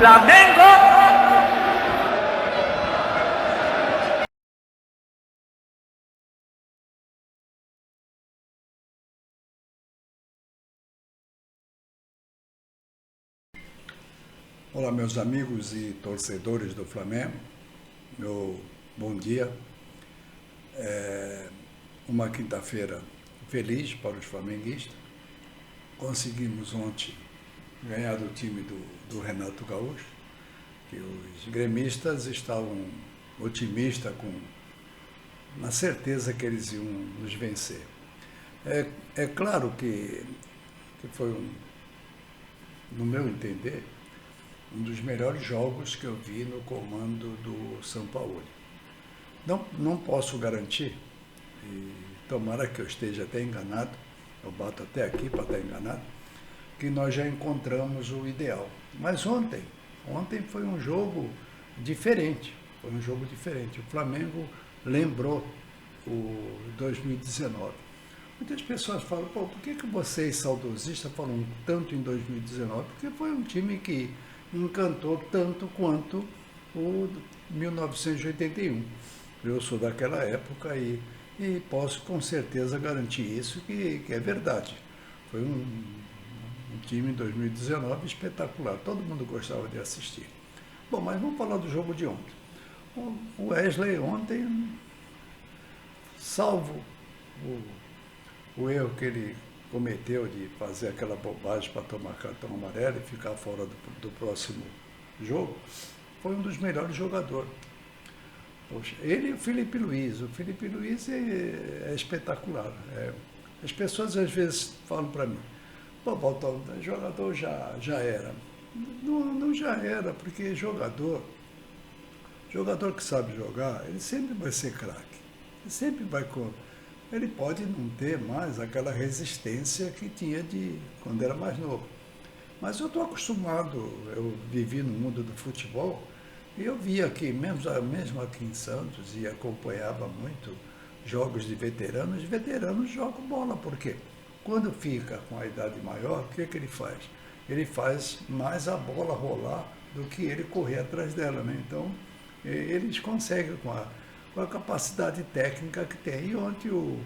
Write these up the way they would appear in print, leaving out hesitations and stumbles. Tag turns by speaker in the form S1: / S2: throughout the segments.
S1: Flamengo!
S2: Olá, meus amigos e torcedores do Flamengo, meu bom dia. Uma quinta-feira feliz para os flamenguistas. Conseguimos ontem ganhar do time do Renato Gaúcho, que os gremistas estavam otimistas, na certeza que eles iam nos vencer. É claro que foi, no meu entender, um dos melhores jogos que eu vi no comando do São Paulo. Não posso garantir, e tomara que eu esteja até enganado, eu bato até aqui para estar enganado, que nós já encontramos o ideal. Mas ontem foi um jogo diferente, O Flamengo lembrou o 2019. Muitas pessoas falam, por que vocês, saudosistas, falam tanto em 2019? Porque foi um time que encantou tanto quanto o 1981. Eu sou daquela época e posso com certeza garantir isso, que é verdade. Foi um time em 2019 espetacular, todo mundo gostava de assistir. Bom, mas vamos falar do jogo de ontem. O Wesley ontem, salvo o erro que ele cometeu de fazer aquela bobagem para tomar cartão amarelo e ficar fora do próximo jogo, foi um dos melhores jogadores. Poxa, ele e o Felipe Luiz. O Felipe Luiz é espetacular. As pessoas às vezes falam para mim, Valtão, jogador já era. Não já era, porque jogador que sabe jogar, ele sempre vai ser craque. Ele sempre vai... Ele pode não ter mais aquela resistência que tinha quando era mais novo. Mas eu estou acostumado, eu vivi no mundo do futebol, e eu via aqui, mesmo aqui em Santos, e acompanhava muito jogos de veteranos. Os veteranos jogam bola, porque quando fica com a idade maior, o que ele faz? Ele faz mais a bola rolar do que ele correr atrás dela, né? Então, eles conseguem com a capacidade técnica que tem. E ontem o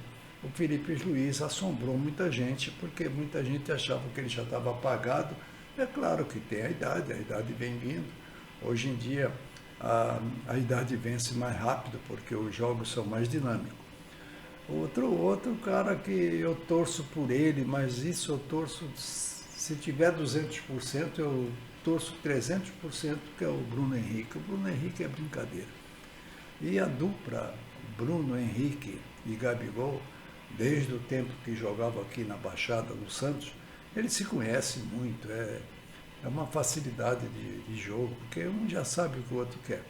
S2: Felipe Luiz assombrou muita gente, porque muita gente achava que ele já estava apagado. É claro que tem a idade vem vindo. Hoje em dia a idade vence mais rápido, porque os jogos são mais dinâmicos. Outro cara que eu torço por ele, mas isso eu torço, se tiver 200%, eu torço 300%, que é o Bruno Henrique. O Bruno Henrique é brincadeira. E a dupla Bruno Henrique e Gabigol, desde o tempo que jogava aqui na Baixada, no Santos, eles se conhecem muito. É uma facilidade de jogo, porque um já sabe o que o outro quer.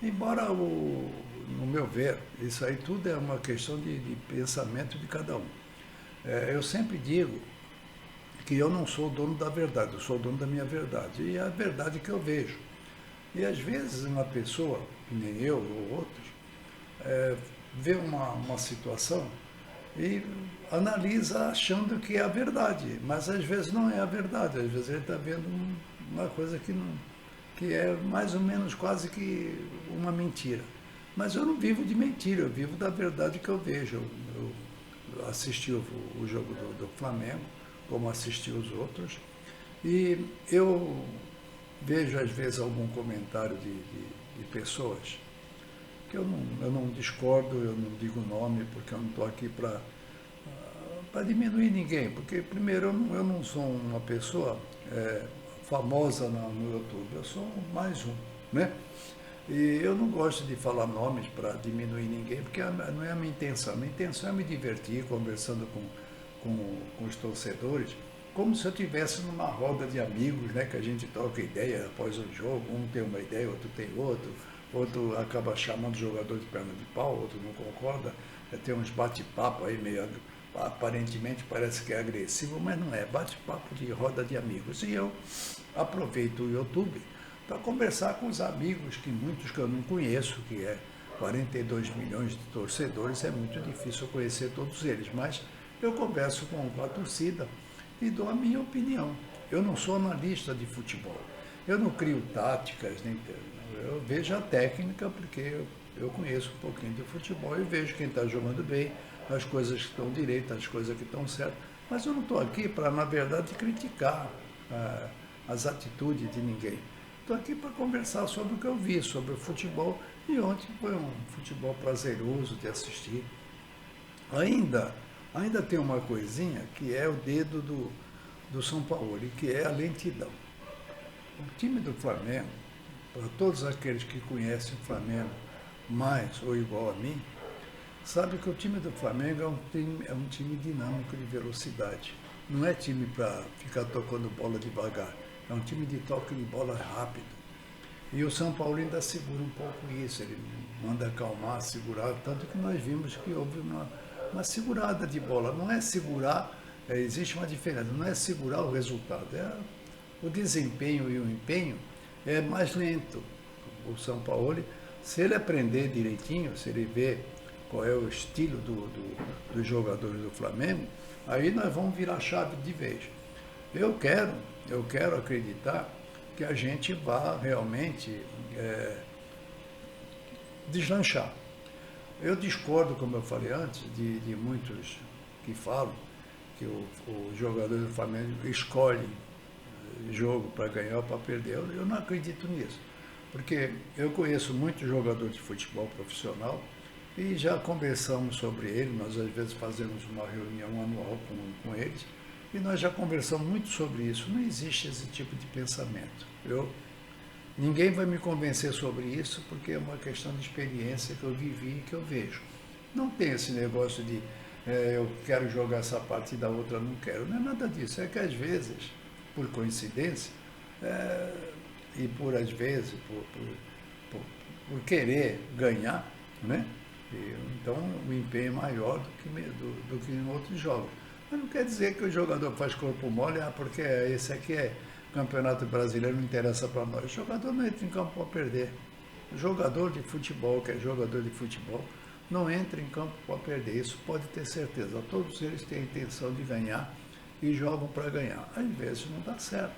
S2: Embora, no meu ver, isso aí tudo é uma questão de pensamento de cada um. Eu sempre digo que eu não sou o dono da verdade, eu sou o dono da minha verdade. E é a verdade que eu vejo. E às vezes uma pessoa, nem eu ou outros, vê uma situação e analisa achando que é a verdade, mas às vezes não é a verdade, às vezes ele está vendo uma coisa que é mais ou menos quase que uma mentira. Mas eu não vivo de mentira, eu vivo da verdade que eu vejo. Eu assisti o jogo do Flamengo, como assisti os outros, e eu vejo às vezes algum comentário de pessoas que eu não discordo, eu não digo nome, porque eu não estou aqui para diminuir ninguém, porque primeiro eu não sou uma pessoa famosa no YouTube, eu sou mais um, né? E eu não gosto de falar nomes para diminuir ninguém, porque não é a minha intenção. A minha intenção é me divertir conversando com os torcedores, como se eu estivesse numa roda de amigos, né, que a gente troca ideia após o jogo, um tem uma ideia, outro tem outro acaba chamando o jogador de perna de pau, outro não concorda, tem uns bate-papo aí meio, aparentemente parece que é agressivo, mas não é, bate-papo de roda de amigos. E eu aproveito o YouTube para conversar com os amigos, muitos que eu não conheço, que é 42 milhões de torcedores, é muito difícil conhecer todos eles, mas eu converso com a torcida e dou a minha opinião. Eu não sou analista de futebol, Eu não crio táticas, nem, eu vejo a técnica porque eu conheço um pouquinho de futebol e vejo quem está jogando bem, as coisas que estão direitas, as coisas que estão certas. Mas eu não estou aqui para, na verdade, criticar as atitudes de ninguém. Estou aqui para conversar sobre o que eu vi, sobre o futebol, e ontem foi um futebol prazeroso de assistir. Ainda tem uma coisinha que é o dedo do São Paulo, que é a lentidão. O time do Flamengo, para todos aqueles que conhecem o Flamengo mais ou igual a mim, sabe que o time do Flamengo é um time dinâmico de velocidade. Não é time para ficar tocando bola devagar, é um time de toque de bola rápido. E o São Paulo ainda segura um pouco isso, ele manda acalmar, segurar, tanto que nós vimos que houve uma segurada de bola. Não é segurar, existe uma diferença, não é segurar o resultado, o desempenho e o empenho é mais lento. O São Paulo, se ele aprender direitinho, se ele ver qual é o estilo dos jogadores do Flamengo, aí nós vamos virar a chave de vez. Eu quero acreditar que a gente vá realmente deslanchar. Eu discordo, como eu falei antes, de muitos que falam que o jogador do Flamengo escolhe jogo para ganhar ou para perder. Eu não acredito nisso, porque eu conheço muitos jogadores de futebol profissional e já conversamos sobre ele, nós às vezes fazemos uma reunião anual com eles, e nós já conversamos muito sobre isso. Não existe esse tipo de pensamento. Ninguém vai me convencer sobre isso, porque é uma questão de experiência que eu vivi e que eu vejo. Não tem esse negócio de eu quero jogar essa parte e da outra não quero. Não é nada disso. É que às vezes, por coincidência, e às vezes, por querer ganhar, né? Então o empenho é maior do que em outros jogos. Mas não quer dizer que o jogador faz corpo mole, porque esse aqui é Campeonato Brasileiro, não interessa para nós. O jogador não entra em campo para perder. O jogador de futebol, que é jogador de futebol, não entra em campo para perder. Isso pode ter certeza. Todos eles têm a intenção de ganhar e jogam para ganhar. Às vezes não dá certo,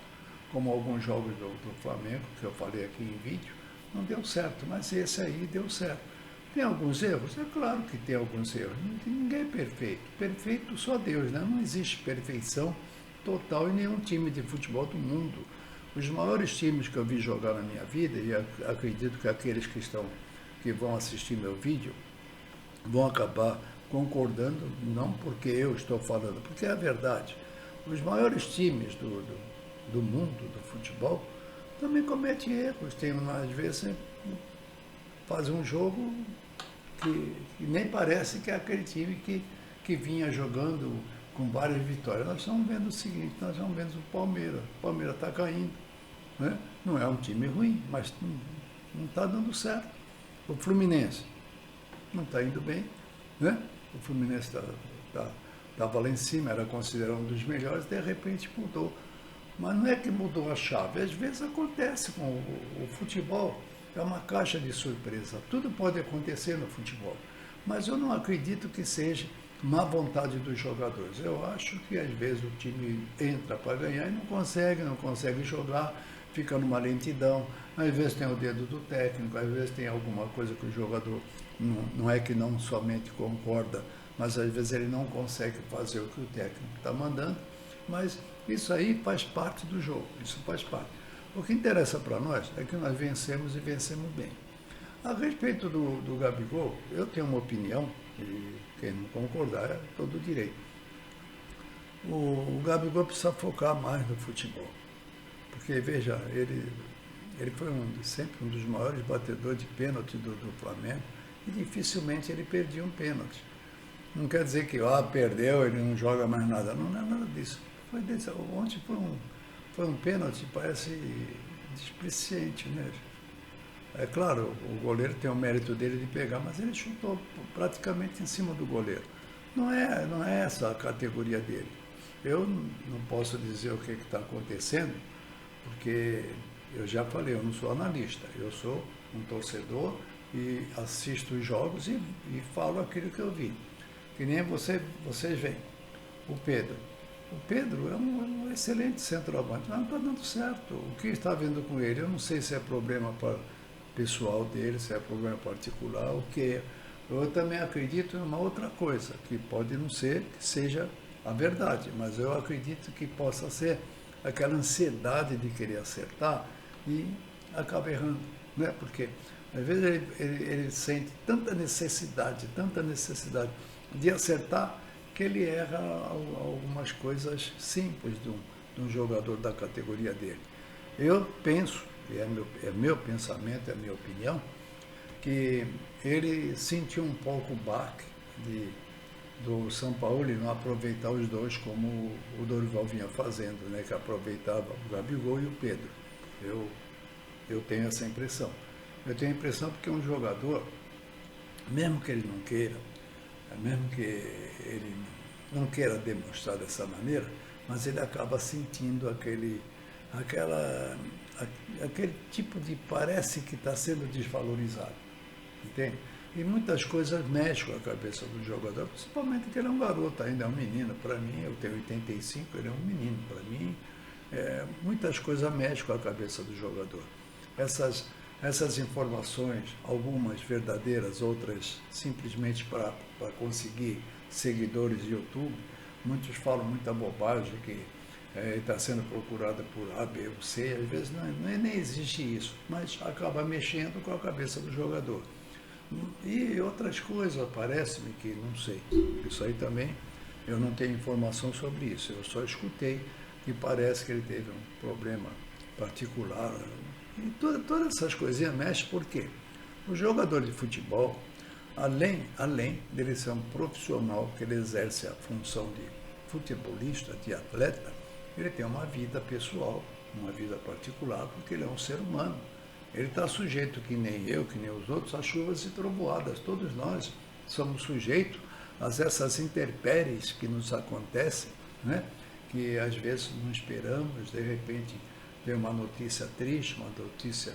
S2: como alguns jogos do Flamengo, que eu falei aqui em vídeo, não deu certo, mas esse aí deu certo. Tem alguns erros? É claro que tem alguns erros. Ninguém é perfeito. Perfeito só Deus, né? Não existe perfeição total em nenhum time de futebol do mundo. Os maiores times que eu vi jogar na minha vida, e acredito que aqueles que vão assistir meu vídeo vão acabar concordando, não porque eu estou falando, porque é a verdade. Os maiores times do mundo, do futebol, também cometem erros. Às vezes, fazem um jogo que nem parece que é aquele time que vinha jogando com várias vitórias. Nós estamos vendo o seguinte, nós estamos vendo o Palmeiras. O Palmeiras está caindo. Né? Não é um time ruim, mas não está dando certo. O Fluminense não está indo bem. Né? O Fluminense estava lá em cima, era considerado um dos melhores, de repente mudou. Mas não é que mudou a chave, às vezes acontece com o futebol. É uma caixa de surpresa. Tudo pode acontecer no futebol. Mas eu não acredito que seja má vontade dos jogadores. Eu acho que às vezes o time entra para ganhar e não consegue jogar, fica numa lentidão. Às vezes tem o dedo do técnico, às vezes tem alguma coisa que o jogador não é que não somente concorda, mas às vezes ele não consegue fazer o que o técnico está mandando. Mas isso aí faz parte do jogo, isso faz parte. O que interessa para nós é que nós vencemos e vencemos bem. A respeito do Gabigol, eu tenho uma opinião, e quem não concordar é todo direito. O Gabigol precisa focar mais no futebol. Porque, veja, ele foi sempre um dos maiores batedores de pênalti do Flamengo e dificilmente ele perdia um pênalti. Não quer dizer que perdeu, ele não joga mais nada. Não é nada disso. Ontem foi um pênalti, parece displicente, né? É claro, o goleiro tem o mérito dele de pegar, mas ele chutou praticamente em cima do goleiro. Não é essa a categoria dele. Eu não posso dizer o que está acontecendo, porque eu já falei, eu não sou analista, eu sou um torcedor e assisto os jogos e falo aquilo que eu vi. Que nem vocês veem. O Pedro O Pedro é um excelente centroavante, mas não está dando certo. O que está vendo com ele? Eu não sei se é problema pessoal dele, se é problema particular, o que é. Eu também acredito em uma outra coisa, que pode não ser que seja a verdade, mas eu acredito que possa ser aquela ansiedade de querer acertar e acaba errando, né? Porque às vezes ele sente tanta necessidade de acertar que ele erra algumas coisas simples de um jogador da categoria dele. Eu penso, e é meu pensamento, é minha opinião, que ele sentiu um pouco o baque do São Paulo e não aproveitar os dois como o Dorival vinha fazendo, né? Que aproveitava o Gabigol e o Pedro. Eu tenho essa impressão. Eu tenho a impressão porque um jogador, mesmo que ele não queira, mesmo que ele não queira demonstrar dessa maneira, mas ele acaba sentindo aquele tipo de parece que está sendo desvalorizado, entende? E muitas coisas mexem com a cabeça do jogador, principalmente que ele é um garoto ainda, é um menino. Para mim, eu tenho 85, ele é um menino. Para mim, muitas coisas mexem com a cabeça do jogador. Essas informações, algumas verdadeiras, outras simplesmente para conseguir seguidores de YouTube, muitos falam muita bobagem que está sendo procurada por A, B ou C, às vezes nem existe isso, mas acaba mexendo com a cabeça do jogador. E outras coisas, parece-me que, não sei, isso aí também, eu não tenho informação sobre isso, eu só escutei que parece que ele teve um problema particular. E todas essas coisinhas mexem, por quê? O jogador de futebol, além dele ser um profissional que ele exerce a função de futebolista, de atleta, ele tem uma vida pessoal, uma vida particular, porque ele é um ser humano. Ele está sujeito, que nem eu, que nem os outros, a chuvas e trovoadas. Todos nós somos sujeitos a essas intempéries que nos acontecem, né? Que às vezes não esperamos, de repente vem uma notícia triste, uma notícia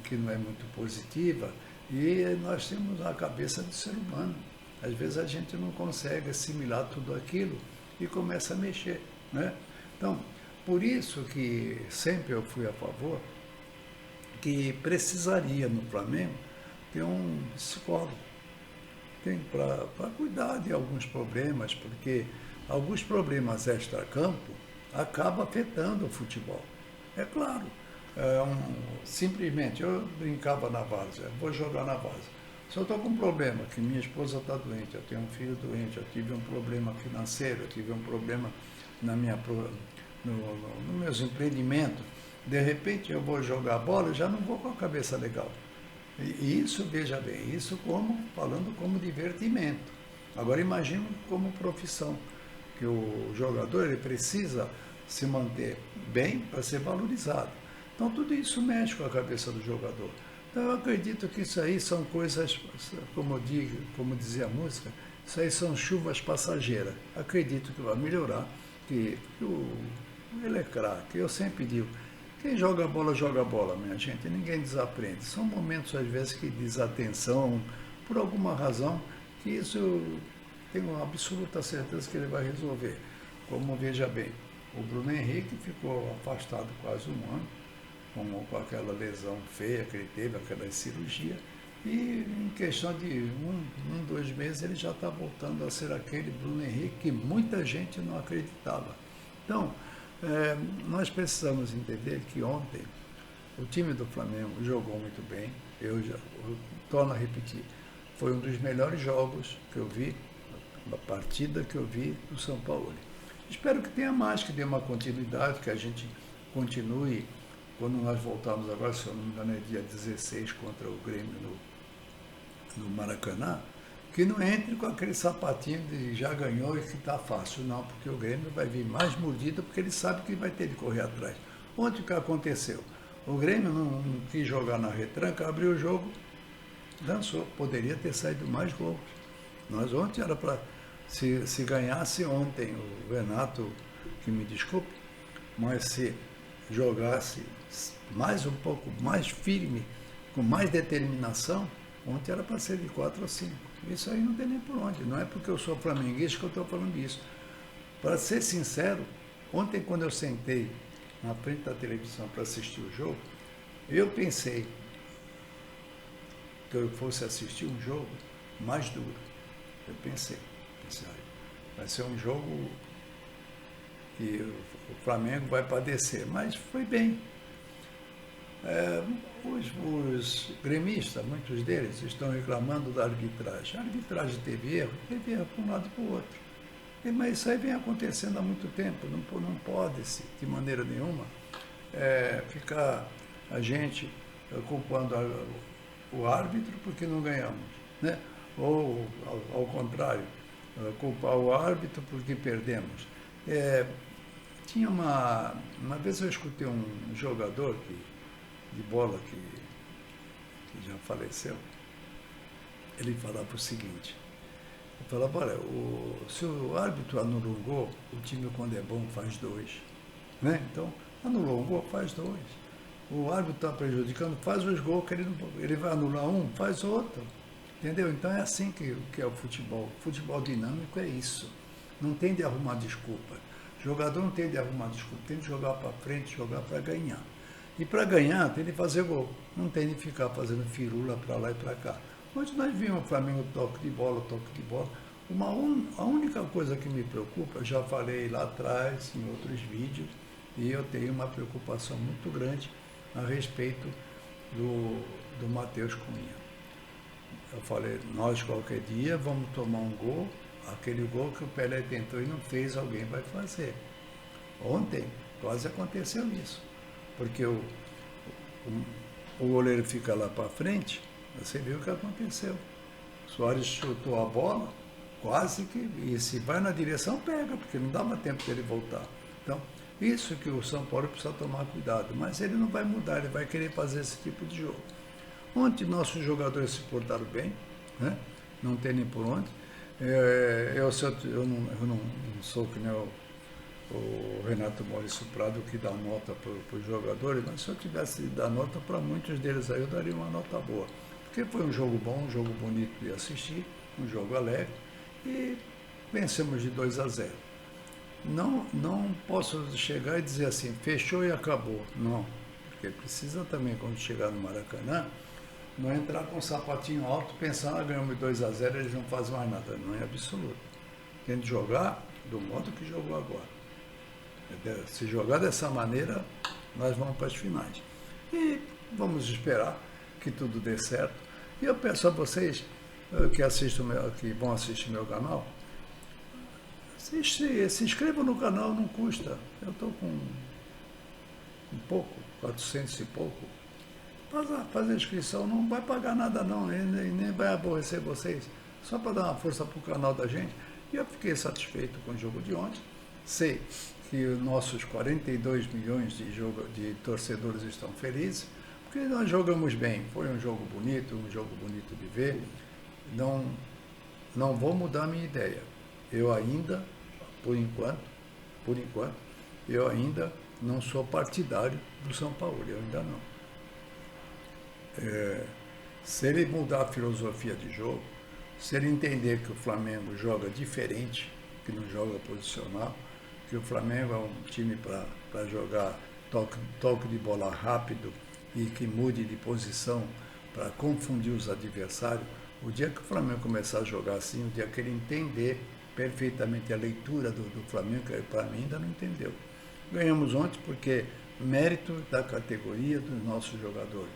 S2: que não é muito positiva, e nós temos a cabeça do ser humano. Às vezes a gente não consegue assimilar tudo aquilo e começa a mexer, né? Então, por isso que sempre eu fui a favor que precisaria no Flamengo ter um psicólogo para cuidar de alguns problemas, porque alguns problemas extra-campo acabam afetando o futebol. É claro, simplesmente eu brincava na várzea, vou jogar na várzea. Se eu estou com um problema, que minha esposa está doente, eu tenho um filho doente, eu tive um problema financeiro, eu tive um problema nos meus empreendimentos, de repente eu vou jogar bola, eu já não vou com a cabeça legal. E isso, veja bem, isso falando como divertimento. Agora imagine como profissão, que o jogador ele precisa se manter bem para ser valorizado. Então tudo isso mexe com a cabeça do jogador. Então eu acredito que isso aí são coisas, como dizia a música, isso aí são chuvas passageiras. Acredito que vai melhorar, que ele é craque. Eu sempre digo, quem joga bola, minha gente, ninguém desaprende. São momentos, às vezes, que desatenção, por alguma razão, que isso eu tenho absoluta certeza que ele vai resolver. Como, veja bem, o Bruno Henrique ficou afastado quase um ano, com aquela lesão feia que ele teve, aquela cirurgia, e em questão de 2 meses ele já está voltando a ser aquele Bruno Henrique que muita gente não acreditava. Então, nós precisamos entender que ontem o time do Flamengo jogou muito bem, eu torno a repetir, foi um dos melhores jogos que eu vi, uma partida que eu vi do São Paulo. Espero que tenha mais, que dê uma continuidade, que a gente continue, quando nós voltarmos agora, se eu não me engano, é dia 16 contra o Grêmio no Maracanã, que não entre com aquele sapatinho de já ganhou e que está fácil, não, porque o Grêmio vai vir mais mordido, porque ele sabe que vai ter de correr atrás. Ontem o que aconteceu? O Grêmio não quis jogar na retranca, abriu o jogo, dançou, poderia ter saído mais gols. Nós ontem era para, se ganhasse ontem o Renato, que me desculpe, mas se jogasse mais um pouco mais firme, com mais determinação, ontem era para ser de 4 a 5. Isso aí não tem nem por onde. Não é porque eu sou flamenguista que eu estou falando isso. Para ser sincero, ontem quando eu sentei na frente da televisão para assistir o jogo, eu pensei que eu fosse assistir um jogo mais duro. Eu pensei, vai ser um jogo que o Flamengo vai padecer, mas foi bem. Os gremistas, muitos deles, estão reclamando da arbitragem. A arbitragem teve erro para um lado e para o outro. Mas isso aí vem acontecendo há muito tempo, não pode-se, de maneira nenhuma, ficar a gente culpando o árbitro porque não ganhamos, né? Ou, ao contrário, culpar o árbitro porque perdemos. Tinha uma vez eu escutei um jogador de bola que já faleceu, ele falava o seguinte, ele falava, olha, se o árbitro anula um gol, o time quando é bom faz 2, né? Então, anulou um gol, faz 2. O árbitro está prejudicando, faz os gols, que ele vai anular um, faz outro. Entendeu? Então é assim que é o futebol. O futebol dinâmico é isso. Não tem de arrumar desculpa. O jogador não tem de arrumar desculpa, tem de jogar para frente, jogar para ganhar. E para ganhar tem de fazer gol. Não tem de ficar fazendo firula para lá e para cá. Hoje nós vimos o Flamengo toque de bola. A única coisa que me preocupa, eu já falei lá atrás, em outros vídeos, e eu tenho uma preocupação muito grande a respeito do Matheus Cunha. Eu falei, nós qualquer dia vamos tomar um gol, aquele gol que o Pelé tentou e não fez, alguém vai fazer. Ontem quase aconteceu isso, porque o goleiro fica lá para frente, você viu o que aconteceu. O Soares chutou a bola, quase que, e se vai na direção, pega, porque não dava tempo dele voltar. Então, isso que o São Paulo precisa tomar cuidado, mas ele não vai mudar, ele vai querer fazer esse tipo de jogo. Ontem nossos jogadores se portaram bem, né? Não tem nem por onde. Eu não sou que nem o Renato Maurício Prado que dá nota para os jogadores, mas se eu tivesse de dar nota para muitos deles aí, eu daria uma nota boa. Porque foi um jogo bom, um jogo bonito de assistir, um jogo alegre, e vencemos de 2-0. Não posso chegar e dizer assim, fechou e acabou. Não, porque precisa também, quando chegar no Maracanã, não entrar com o sapatinho alto, pensando, ganhamos 2-0, eles não fazem mais nada. Não é absoluto. Tem de jogar do modo que jogou agora. Se jogar dessa maneira, nós vamos para as finais. E vamos esperar que tudo dê certo. E eu peço a vocês que vão assistir meu canal, se inscrevam no canal, não custa. Eu estou com um pouco, 400 e pouco. Fazer inscrição não vai pagar nada não, nem vai aborrecer vocês. Só para dar uma força para o canal da gente. E eu fiquei satisfeito com o jogo de ontem. Sei que os nossos 42 milhões de torcedores estão felizes, porque nós jogamos bem. Foi um jogo bonito de ver. Não vou mudar a minha ideia. Eu ainda, por enquanto, eu ainda não sou partidário do São Paulo, eu ainda não. Se ele mudar a filosofia de jogo, se ele entender que o Flamengo joga diferente, que não joga posicional, que o Flamengo é um time para jogar toque de bola rápido e que mude de posição para confundir os adversários, o dia que o Flamengo começar a jogar assim, o dia que ele entender perfeitamente a leitura do Flamengo, que para mim ainda não entendeu. Ganhamos ontem porque mérito da categoria dos nossos jogadores.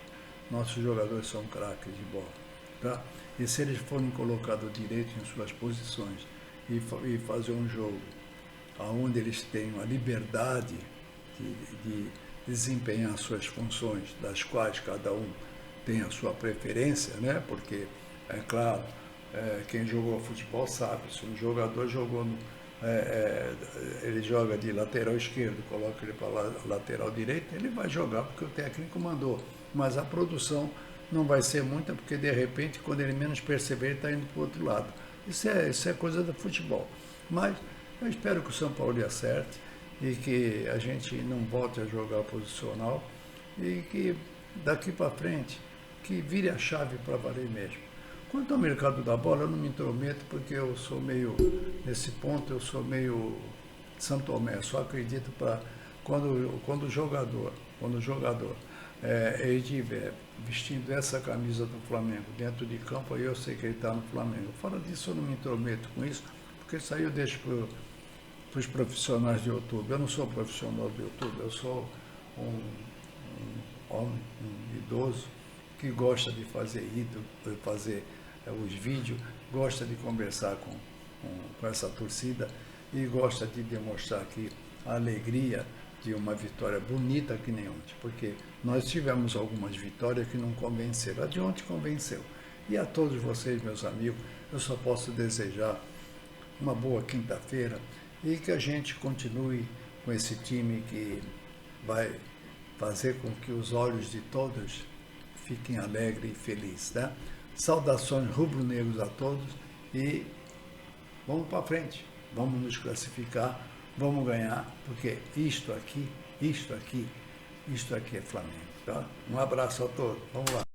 S2: Nossos jogadores são craques de bola. Tá? E se eles forem colocados direito em suas posições e fazer um jogo onde eles tenham a liberdade de desempenhar suas funções, das quais cada um tem a sua preferência, né? Porque, é claro, quem jogou futebol sabe, se um jogador ele joga de lateral esquerdo, coloca ele para lateral direito, ele vai jogar porque o técnico mandou. Mas a produção não vai ser muita, porque de repente, quando ele menos perceber, ele está indo para o outro lado. Isso é coisa do futebol. Mas eu espero que o São Paulo acerte e que a gente não volte a jogar posicional e que daqui para frente, que vire a chave para valer mesmo. Quanto ao mercado da bola, eu não me intrometo porque eu sou meio, nesse ponto, eu sou meio São Tomé, só acredito para quando o jogador ele estiver vestindo essa camisa do Flamengo dentro de campo, aí eu sei que ele está no Flamengo. Fora disso, eu não me intrometo com isso, porque isso aí eu deixo para os profissionais de YouTube. Eu não sou profissional do YouTube, eu sou um homem, um idoso, que gosta de fazer os vídeos, gosta de conversar com essa torcida e gosta de demonstrar aqui a alegria de uma vitória bonita que nem ontem, porque nós tivemos algumas vitórias que não convenceram. A de ontem convenceu. E a todos vocês, meus amigos, eu só posso desejar uma boa quinta-feira e que a gente continue com esse time que vai fazer com que os olhos de todos fiquem alegres e felizes, né? Saudações rubro-negros a todos e vamos para frente, vamos nos classificar, vamos ganhar, porque isto aqui é Flamengo, tá? Um abraço a todos, vamos lá.